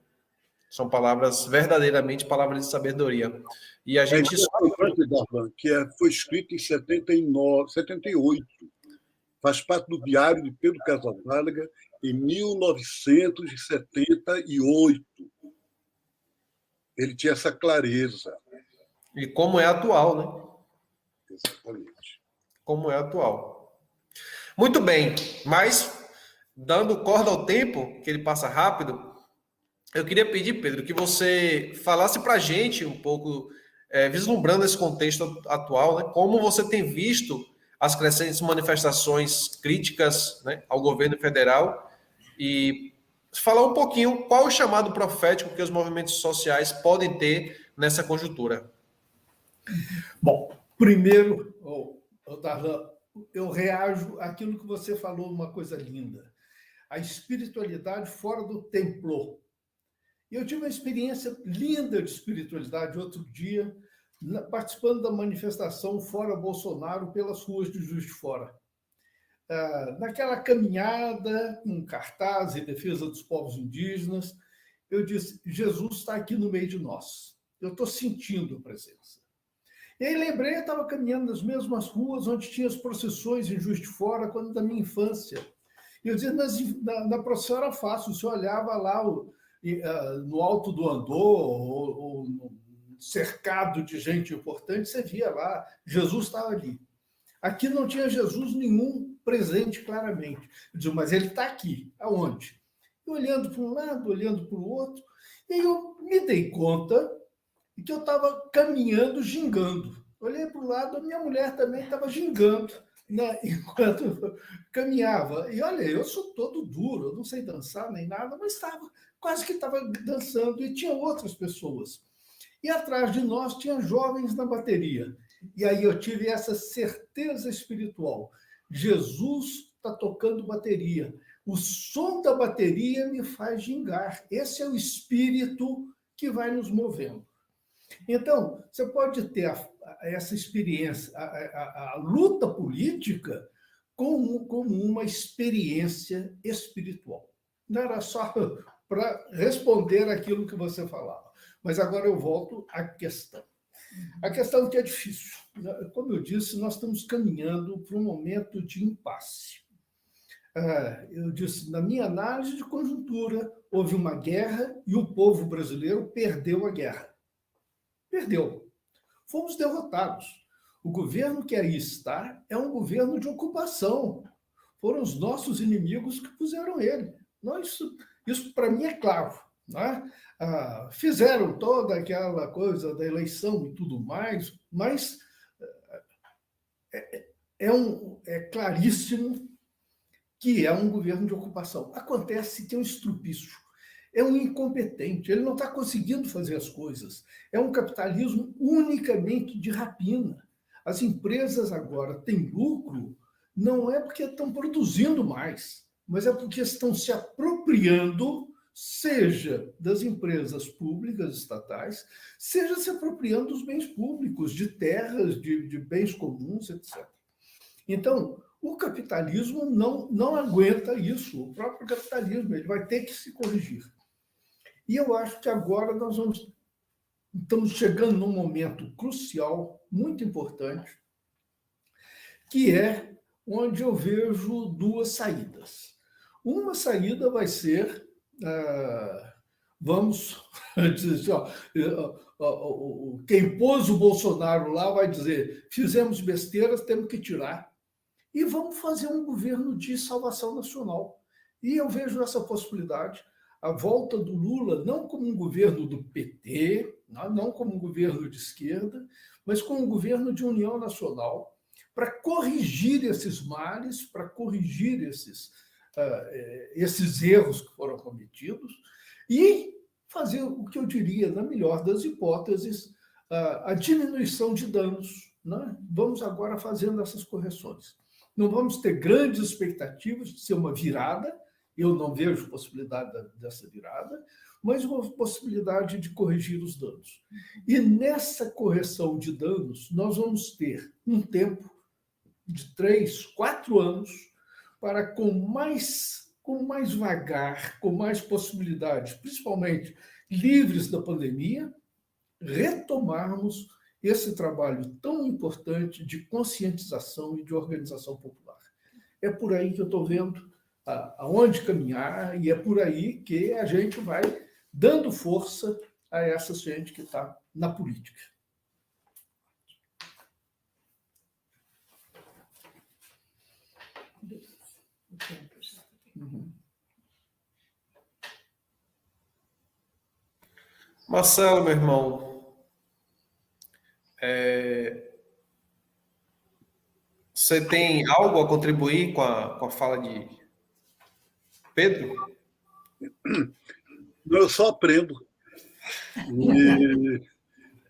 São palavras, verdadeiramente palavras de sabedoria. E a gente interessante, Darlan, que foi escrito em 78. Faz parte do Diário de Pedro Casavalga, em 1978. Ele tinha essa clareza. E como é atual, né? Exatamente. Como é atual. Muito bem, mas dando corda ao tempo, que ele passa rápido, eu queria pedir, Pedro, que você falasse para a gente um pouco, vislumbrando esse contexto atual, né, como você tem visto as crescentes manifestações críticas, né, ao governo federal e falar um pouquinho qual o chamado profético que os movimentos sociais podem ter nessa conjuntura. Bom, primeiro, Darlan, eu reajo àquilo que você falou, uma coisa linda. A espiritualidade fora do templo. Eu tive uma experiência linda de espiritualidade outro dia, participando da manifestação Fora Bolsonaro pelas ruas de Juiz de Fora. Naquela caminhada, com cartaz em defesa dos povos indígenas, eu disse, Jesus está aqui no meio de nós. Eu estou sentindo a presença. E aí lembrei, eu estava caminhando nas mesmas ruas onde tinha as procissões em Juiz de Fora, quando da minha infância. E eu dizia, na procissão era fácil, você olhava lá no alto do andor, ou cercado de gente importante, você via lá, Jesus estava ali. Aqui não tinha Jesus nenhum presente claramente. Eu dizia, mas ele está aqui. Aonde? E olhando para um lado, olhando para o outro, e aí eu me dei conta que eu estava caminhando, gingando. Olhei para o lado, a minha mulher também estava gingando, né, enquanto caminhava. E olha, eu sou todo duro, eu não sei dançar nem nada, mas quase que estava dançando, e tinha outras pessoas. E atrás de nós tinha jovens na bateria. E aí eu tive essa certeza espiritual. Jesus está tocando bateria. O som da bateria me faz gingar. Esse é o espírito que vai nos movendo. Então, você pode ter essa experiência, a luta política, como uma experiência espiritual. Não era só para responder aquilo que você falava. Mas agora eu volto à questão. A questão que é difícil. Como eu disse, nós estamos caminhando para um momento de impasse. Eu disse, na minha análise de conjuntura, houve uma guerra e o povo brasileiro perdeu a guerra. Perdeu. Fomos derrotados. O governo que aí está é um governo de ocupação. Foram os nossos inimigos que puseram ele. Isso para mim é claro. Né? Fizeram toda aquela coisa da eleição e tudo mais, mas é claríssimo que é um governo de ocupação. Acontece que é um estrupício, é um incompetente, ele não está conseguindo fazer as coisas. É um capitalismo unicamente de rapina. As empresas agora têm lucro, não é porque estão produzindo mais, mas é porque estão se apropriando, seja das empresas públicas estatais, seja se apropriando dos bens públicos, de terras, de bens comuns, etc. Então, o capitalismo não aguenta isso, o próprio capitalismo, ele vai ter que se corrigir. E eu acho que agora nós estamos chegando num momento crucial, muito importante, que é onde eu vejo duas saídas. Uma saída vai ser, vamos dizer, quem pôs o Bolsonaro lá vai dizer, fizemos besteiras, temos que tirar, e vamos fazer um governo de salvação nacional. E eu vejo essa possibilidade, a volta do Lula, não como um governo do PT, não como um governo de esquerda, mas como um governo de união nacional, para corrigir esses males, para corrigir esses erros que foram cometidos e fazer o que eu diria, na melhor das hipóteses, a diminuição de danos. Né? Vamos agora fazendo essas correções. Não vamos ter grandes expectativas de ser uma virada, eu não vejo possibilidade dessa virada, mas uma possibilidade de corrigir os danos. E nessa correção de danos, nós vamos ter um tempo de 3, 4 anos para, com mais vagar, com mais possibilidades, principalmente livres da pandemia, retomarmos esse trabalho tão importante de conscientização e de organização popular. É por aí que eu estou vendo aonde caminhar e é por aí que a gente vai dando força a essa gente que está na política. Marcelo, meu irmão, você tem algo a contribuir com a fala de Pedro? Eu só aprendo.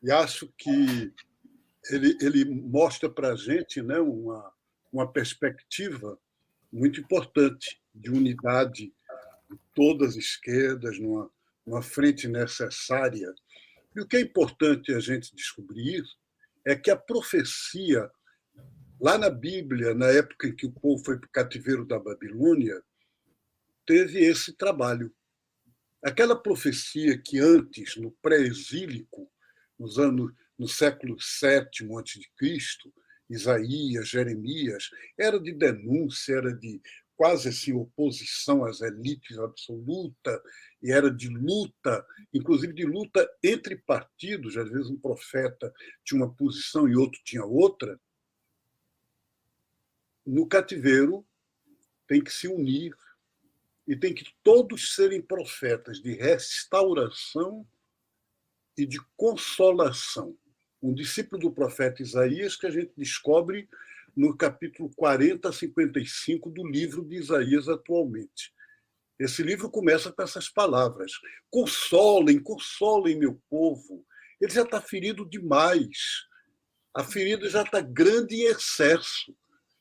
E acho que ele mostra para a gente, né, uma perspectiva muito importante de unidade de todas as esquerdas, numa frente necessária. E o que é importante a gente descobrir é que a profecia, lá na Bíblia, na época em que o povo foi para o cativeiro da Babilônia, teve esse trabalho. Aquela profecia que antes, no pré-exílico, no século VII a.C., Isaías, Jeremias, era de denúncia, era de quase assim oposição às elites absoluta, e era de luta, inclusive de luta entre partidos. Às vezes um profeta tinha uma posição e outro tinha outra. No cativeiro tem que se unir e tem que todos serem profetas de restauração e de consolação. Um discípulo do profeta Isaías que a gente descobre no capítulo 40 a 55 do livro de Isaías atualmente. Esse livro começa com essas palavras: consolem, consolem meu povo. Ele já está ferido demais. A ferida já está grande em excesso.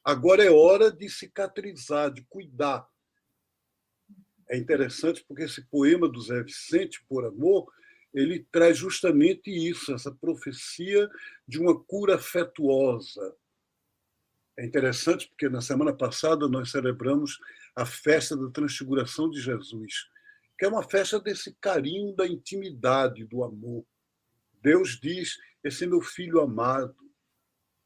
Agora é hora de cicatrizar, de cuidar. É interessante porque esse poema do Zé Vicente, Por Amor, ele traz justamente isso, essa profecia de uma cura afetuosa. É interessante porque na semana passada nós celebramos a festa da Transfiguração de Jesus, que é uma festa desse carinho, da intimidade, do amor. Deus diz: esse é meu filho amado.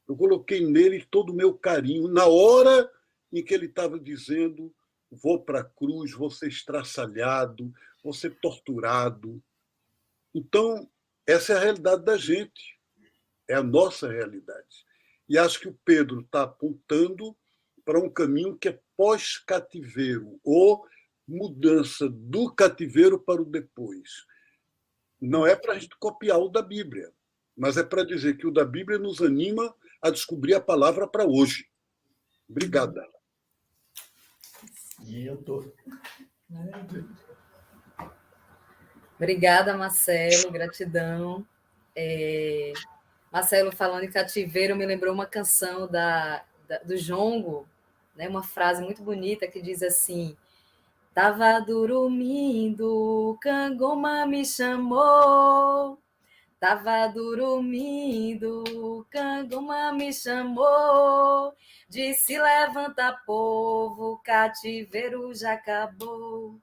Eu coloquei nele todo o meu carinho. Na hora em que ele estava dizendo: vou para a cruz, vou ser estraçalhado, vou ser torturado. Então, essa é a realidade da gente. É a nossa realidade. E acho que o Pedro está apontando para um caminho que é pós-cativeiro, ou mudança do cativeiro para o depois. Não é para a gente copiar o da Bíblia, mas é para dizer que o da Bíblia nos anima a descobrir a palavra para hoje. Obrigada. E eu estou. Obrigada, Marcelo, gratidão. Marcelo, falando em cativeiro, me lembrou uma canção do Jongo, né? Uma frase muito bonita que diz assim: tava dormindo, Cangoma me chamou. Tava dormindo, Cangoma me chamou. Disse: levanta, povo, cativeiro já acabou.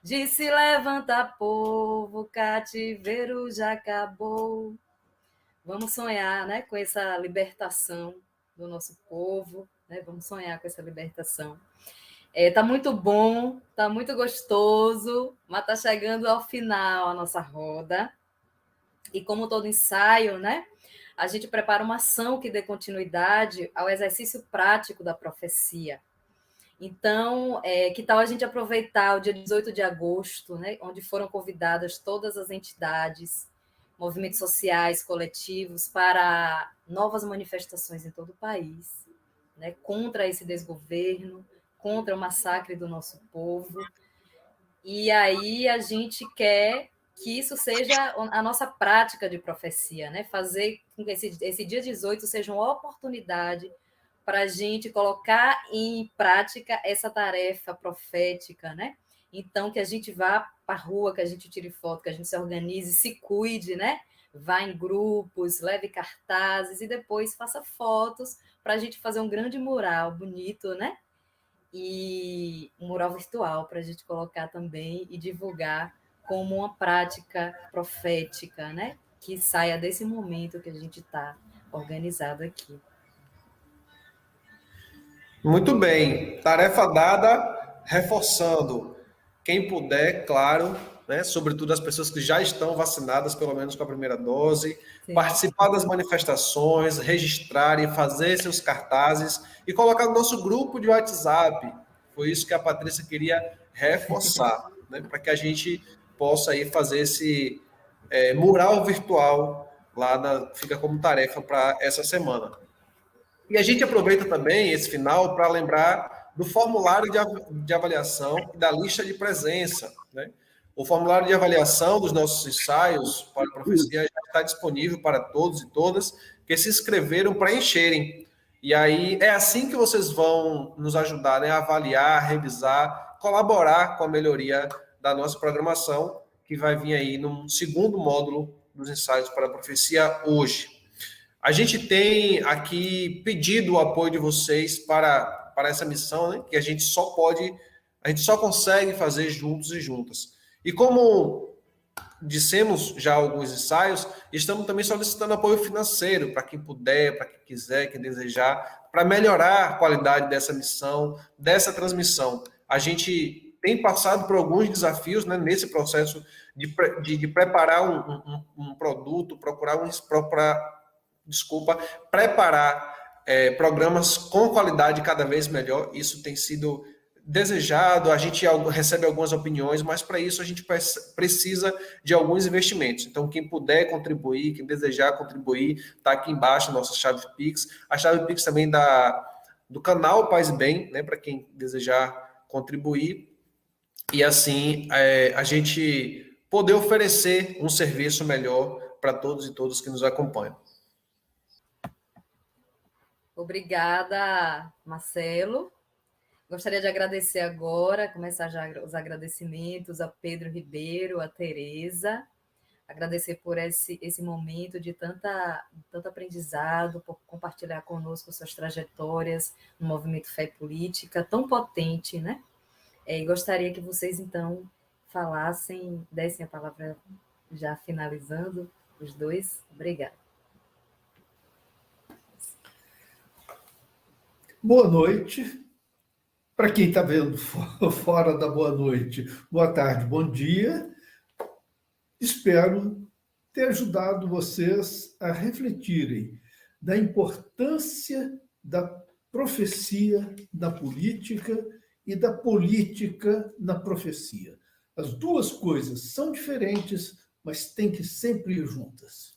Disse: levanta, povo, cativeiro já acabou. Vamos sonhar, né, com essa libertação do nosso povo, né? Vamos sonhar com essa libertação. Tá muito bom, tá muito gostoso, mas está chegando ao final a nossa roda. E como todo ensaio, né, a gente prepara uma ação que dê continuidade ao exercício prático da profecia. Então, que tal a gente aproveitar o dia 18 de agosto, né, onde foram convidadas todas as entidades, movimentos sociais, coletivos, para novas manifestações em todo o país. né, contra esse desgoverno, contra o massacre do nosso povo. E aí a gente quer que isso seja a nossa prática de profecia, né? Fazer com que esse dia 18 seja uma oportunidade para a gente colocar em prática essa tarefa profética, né? Então, que a gente vá para a rua, que a gente tire foto, que a gente se organize, se cuide, né? Vá em grupos, leve cartazes e depois faça fotos para a gente fazer um grande mural bonito, né? E um mural virtual para a gente colocar também e divulgar como uma prática profética, né? Que saia desse momento que a gente está organizado aqui. Muito bem. Tarefa dada, reforçando. Quem puder, claro, né? Sobretudo as pessoas que já estão vacinadas, pelo menos com a primeira dose, sim, participar das manifestações, registrarem, fazer seus cartazes e colocar no nosso grupo de WhatsApp. Foi isso que a Patrícia queria reforçar, né? Para que a gente possa aí fazer esse mural virtual lá, fica como tarefa para essa semana. E a gente aproveita também esse final para lembrar do formulário de avaliação e da lista de presença, né? O formulário de avaliação dos nossos ensaios para a profecia já está disponível para todos e todas que se inscreveram para encherem. E aí é assim que vocês vão nos ajudar, né, a avaliar, revisar, colaborar com a melhoria da nossa programação, que vai vir aí no segundo módulo dos ensaios para a profecia hoje. A gente tem aqui pedido o apoio de vocês para essa missão, né, que a gente só consegue fazer juntos e juntas. E como dissemos já alguns ensaios, estamos também solicitando apoio financeiro para quem puder, para quem quiser, quem desejar, para melhorar a qualidade dessa missão, dessa transmissão. A gente tem passado por alguns desafios, né, nesse processo de preparar um produto, preparar programas com qualidade cada vez melhor. Isso tem sido desejado, a gente recebe algumas opiniões, mas para isso a gente precisa de alguns investimentos. Então, quem puder contribuir, quem desejar contribuir, está aqui embaixo a nossa chave Pix. A chave Pix também do canal Paz e Bem, né, para quem desejar contribuir. E assim, a gente poder oferecer um serviço melhor para todos e todas que nos acompanham. Obrigada, Marcelo. Gostaria de agradecer agora, começar já os agradecimentos a Pedro Ribeiro, a Tereza, agradecer por esse momento de tanto aprendizado, por compartilhar conosco suas trajetórias no movimento Fé e Política, tão potente, né? E gostaria que vocês, então, falassem, dessem a palavra já finalizando, os dois. Obrigada. Boa noite. Para quem está vendo fora da boa noite, boa tarde, bom dia. Espero ter ajudado vocês a refletirem da importância da profecia na política e da política na profecia. As duas coisas são diferentes, mas têm que sempre ir juntas.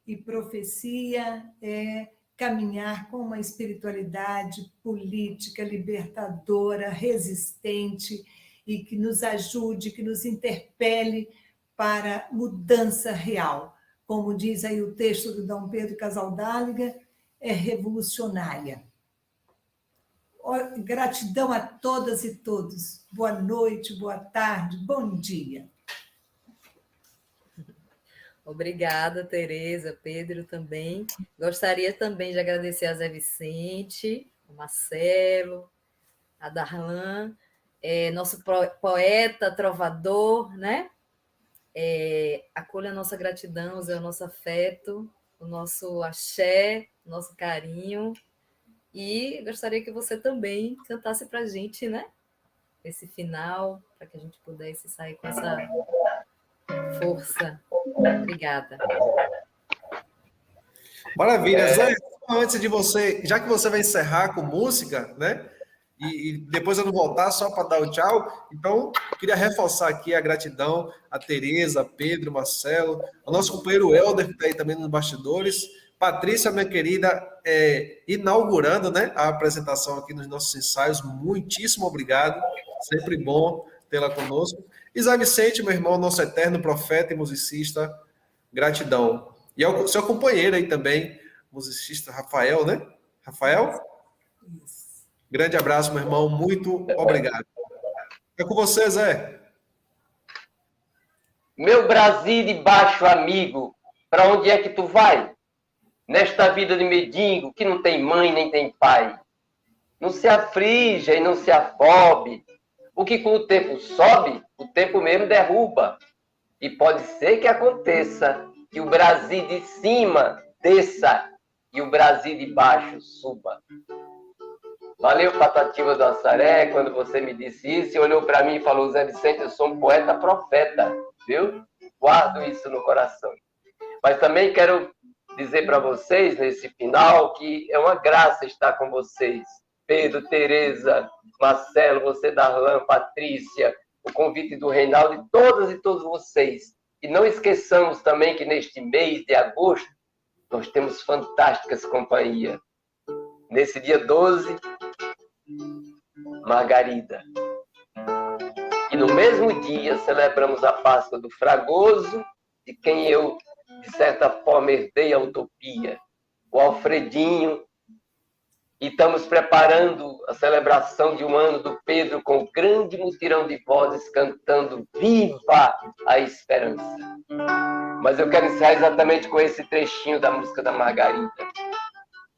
E profecia é caminhar com uma espiritualidade política, libertadora, resistente e que nos ajude, que nos interpele para mudança real. Como diz aí o texto do Dom Pedro Casaldáliga, é revolucionária. Gratidão a todas e todos. Boa noite, boa tarde, bom dia. Obrigada, Tereza, Pedro também. Gostaria também de agradecer a Zé Vicente, o Marcelo, a Darlan, nosso poeta, trovador, né? Acolha a nossa gratidão, o nosso afeto, o nosso axé, o nosso carinho. E gostaria que você também cantasse para a gente, né? Esse final, para que a gente pudesse sair com essa força. Obrigada. Maravilha. Zé, antes de você, já que você vai encerrar com música, né? E depois eu não voltar só para dar o tchau, então eu queria reforçar aqui a gratidão a Tereza, Pedro, Marcelo, ao nosso companheiro Helder, que está aí também nos bastidores, Patrícia, minha querida, inaugurando, né, a apresentação aqui nos nossos ensaios. Muitíssimo obrigado. Sempre bom tê-la conosco. Isai Vicente, meu irmão, nosso eterno profeta e musicista, gratidão. E ao seu companheiro aí também, musicista Rafael, né? Rafael? Isso. Grande abraço, meu irmão. Muito obrigado. É com você, Zé. Meu Brasil de baixo, amigo, para onde é que tu vai? Nesta vida de mendigo que não tem mãe nem tem pai. Não se aflija e não se afobe. O que com o tempo sobe, o tempo mesmo derruba. E pode ser que aconteça que o Brasil de cima desça e o Brasil de baixo suba. Valeu, Patativa do Assaré, quando você me disse isso, e olhou para mim e falou: Zé Vicente, eu sou um poeta profeta, viu? Guardo isso no coração. Mas também quero dizer para vocês, nesse final, que é uma graça estar com vocês. Pedro, Tereza, Marcelo, você, Darlan, Patrícia, o convite do Reinaldo, e todas e todos vocês. E não esqueçamos também que neste mês de agosto, nós temos fantásticas companhias. Nesse dia 12, Margarida. E no mesmo dia celebramos a Páscoa do Fragoso, de quem eu, de certa forma, herdei a utopia, o Alfredinho. E estamos preparando a celebração de um ano do Pedro com um grande mutirão de vozes cantando Viva a Esperança. Mas eu quero encerrar exatamente com esse trechinho da música da Margarida.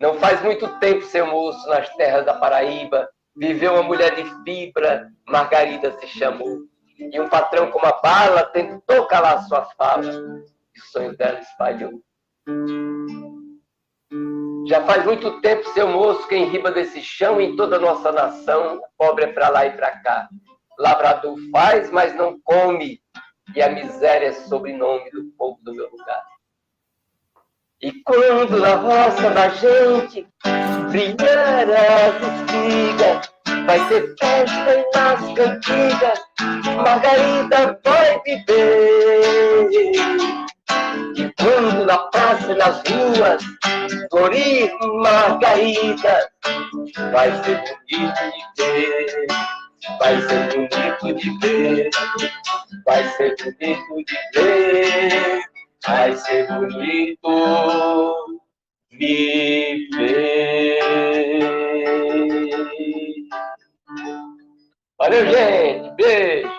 Não faz muito tempo, seu moço, nas terras da Paraíba, viveu uma mulher de fibra, Margarida se chamou. E um patrão com uma bala tentou calar sua fala, e o sonho dela espalhou. Já faz muito tempo, seu moço, que em riba desse chão, em toda a nossa nação, o pobre é pra lá e pra cá. Lavrador faz, mas não come, e a miséria é sobrenome do povo do meu lugar. E quando na roça da gente brilhar as espigas, vai ter festa e nas cantigas, Margarida vai viver. E quando na praça e nas ruas florir Margarida, vai ser bonito de ver, vai ser bonito de ver, vai ser bonito de ver, vai ser bonito de ver. Valeu, gente. Beijo.